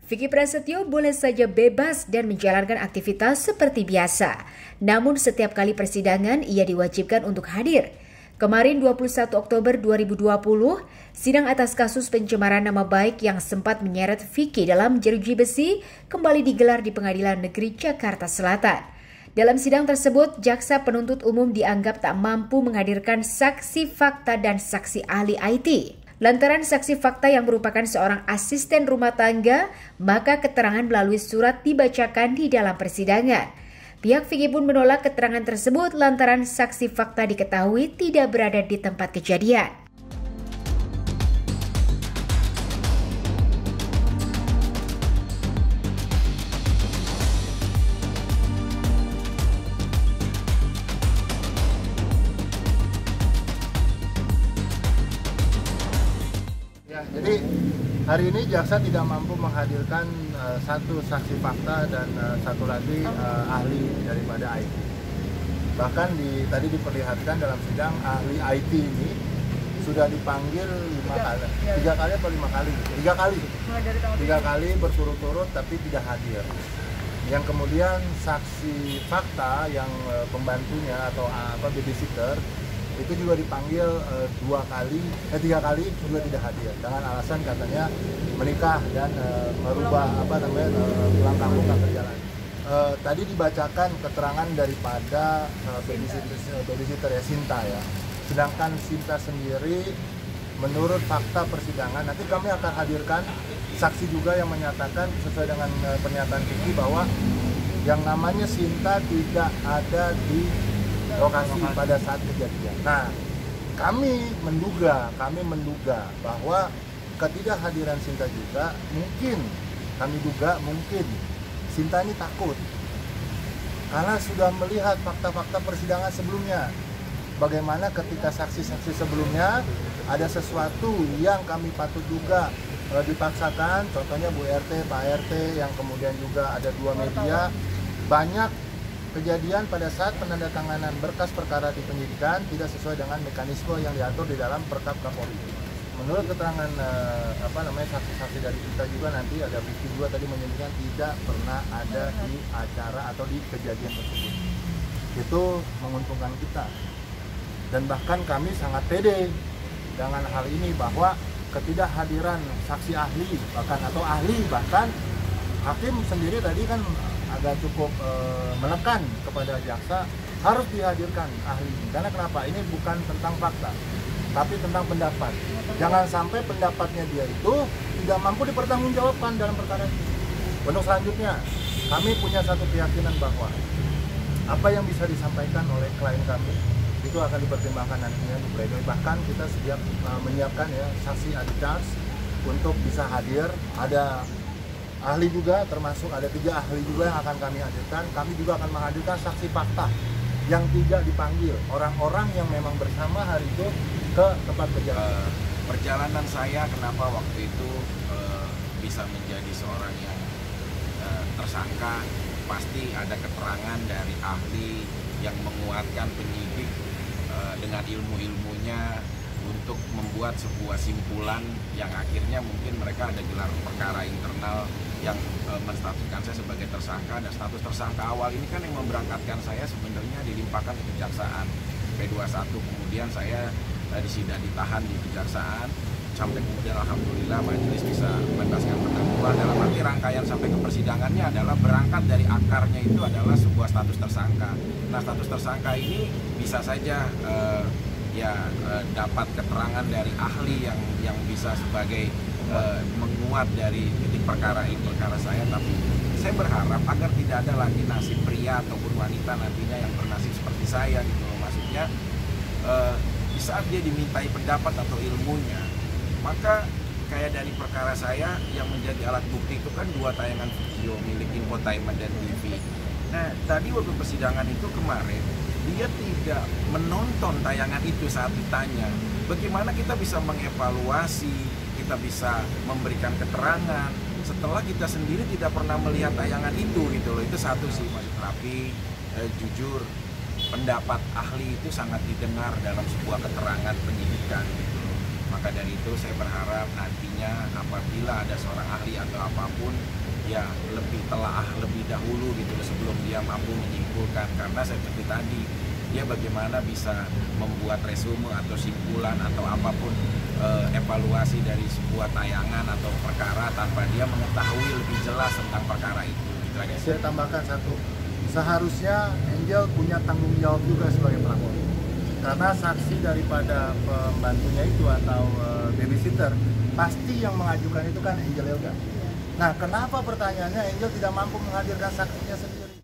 Vicky Prasetyo boleh saja bebas dan menjalankan aktivitas seperti biasa. Namun setiap kali persidangan ia diwajibkan untuk hadir. Kemarin 21 Oktober 2020, sidang atas kasus pencemaran nama baik yang sempat menyeret Vicky dalam jeruji besi kembali digelar di Pengadilan Negeri Jakarta Selatan. Dalam sidang tersebut, jaksa penuntut umum dianggap tak mampu menghadirkan saksi fakta dan saksi ahli IT. Lantaran saksi fakta yang merupakan seorang asisten rumah tangga, maka keterangan melalui surat dibacakan di dalam persidangan. Pihak Vicky pun menolak keterangan tersebut lantaran saksi fakta diketahui tidak berada di tempat kejadian. Jadi hari ini jaksa tidak mampu menghadirkan satu saksi fakta dan satu lagi ahli daripada IT. Bahkan tadi diperlihatkan dalam sidang ahli IT ini sudah dipanggil 5 kali, 3 kali atau 5 kali? 3 kali berturut-turut tapi tidak hadir. Yang kemudian saksi fakta yang pembantunya atau babysitter itu juga dipanggil 3 kali juga tidak hadir dengan alasan katanya menikah dan merubah pulang kampung nggak berjalan. Tadi dibacakan keterangan daripada babysitter ya, Sinta ya. Sedangkan Sinta sendiri menurut fakta persidangan nanti kami akan hadirkan saksi juga yang menyatakan sesuai dengan pernyataan Vicky bahwa yang namanya Sinta tidak ada di lokasi pada saat kejadian. Nah, kami menduga bahwa ketidakhadiran Sinta juga mungkin Sinta ini takut karena sudah melihat fakta-fakta persidangan sebelumnya. Bagaimana ketika saksi-saksi sebelumnya ada sesuatu yang kami patut duga dipaksakan, contohnya Bu RT, Pak RT, yang kemudian juga ada 2 media, banyak kejadian pada saat penandatanganan berkas perkara di penyidikan tidak sesuai dengan mekanisme yang diatur di dalam Perkap Kapolri. Menurut keterangan saksi-saksi dari kita juga nanti ada Vicky juga tadi menyebutkan tidak pernah ada di acara atau di kejadian tersebut. Itu menguntungkan kita. Dan bahkan kami sangat pede dengan hal ini bahwa ketidakhadiran saksi ahli bahkan hakim sendiri tadi kan agak cukup menekan kepada jaksa harus dihadirkan ahli. Karena kenapa? Ini bukan tentang fakta, tapi tentang pendapat. Jangan sampai pendapatnya dia itu tidak mampu dipertanggungjawabkan dalam perkara ini. Untuk selanjutnya, kami punya satu keyakinan bahwa apa yang bisa disampaikan oleh klien kami itu akan dipertimbangkan nantinya di pledoi. Bahkan kita siap menyiapkan ya saksi ahli untuk bisa hadir. Ada ahli juga, termasuk ada 3 ahli juga yang akan kami hadirkan. Kami juga akan menghadirkan saksi fakta yang tidak dipanggil, orang-orang yang memang bersama hari itu ke tempat kejadian. Perjalanan saya kenapa waktu itu bisa menjadi seorang yang tersangka, pasti ada keterangan dari ahli yang menguatkan penyidik dengan ilmu-ilmunya untuk membuat sebuah simpulan yang akhirnya mungkin mereka ada gelar perkara internal yang menstatuskan saya sebagai tersangka. Dan status tersangka awal ini kan yang memberangkatkan saya sebenarnya dilimpahkan ke kejaksaan P21, kemudian saya ditahan di kejaksaan sampai kemudian alhamdulillah majelis bisa membebaskan terdakwa. Dalam arti rangkaian sampai ke persidangannya adalah berangkat dari akarnya itu adalah sebuah status tersangka. Nah, status tersangka ini bisa saja dapat keterangan dari ahli yang bisa sebagai menguat dari titik perkara saya, tapi saya berharap agar tidak ada lagi nasib pria ataupun wanita nantinya yang bernasib seperti saya gitu. Maksudnya di saat dia dimintai pendapat atau ilmunya, maka kayak dari perkara saya yang menjadi alat bukti itu kan 2 tayangan video milik Infotainment dan TV. Nah, tadi waktu persidangan itu kemarin dia tidak menonton tayangan itu saat ditanya. Bagaimana kita bisa mengevaluasi, kita bisa memberikan keterangan setelah kita sendiri tidak pernah melihat tayangan itu gitu loh. Itu satu sih, maksud rapi, jujur, pendapat ahli itu sangat didengar dalam sebuah keterangan penyidikan gitu loh. Maka dari itu saya berharap nantinya apabila ada seorang ahli atau apapun, ya lebih telaah lebih dahulu gitu sebelum dia mampu menyimpulkan. Karena seperti tadi, dia bagaimana bisa membuat resume atau simpulan atau apapun evaluasi dari sebuah tayangan atau perkara tanpa dia mengetahui lebih jelas tentang perkara itu. Gitu aja. Saya tambahkan satu, seharusnya Angel punya tanggung jawab juga sebagai pelapor, karena saksi daripada pembantunya itu atau babysitter pasti yang mengajukan itu kan Angel Elga. Nah, kenapa pertanyaannya Angel tidak mampu menghadirkan saksinya sendiri?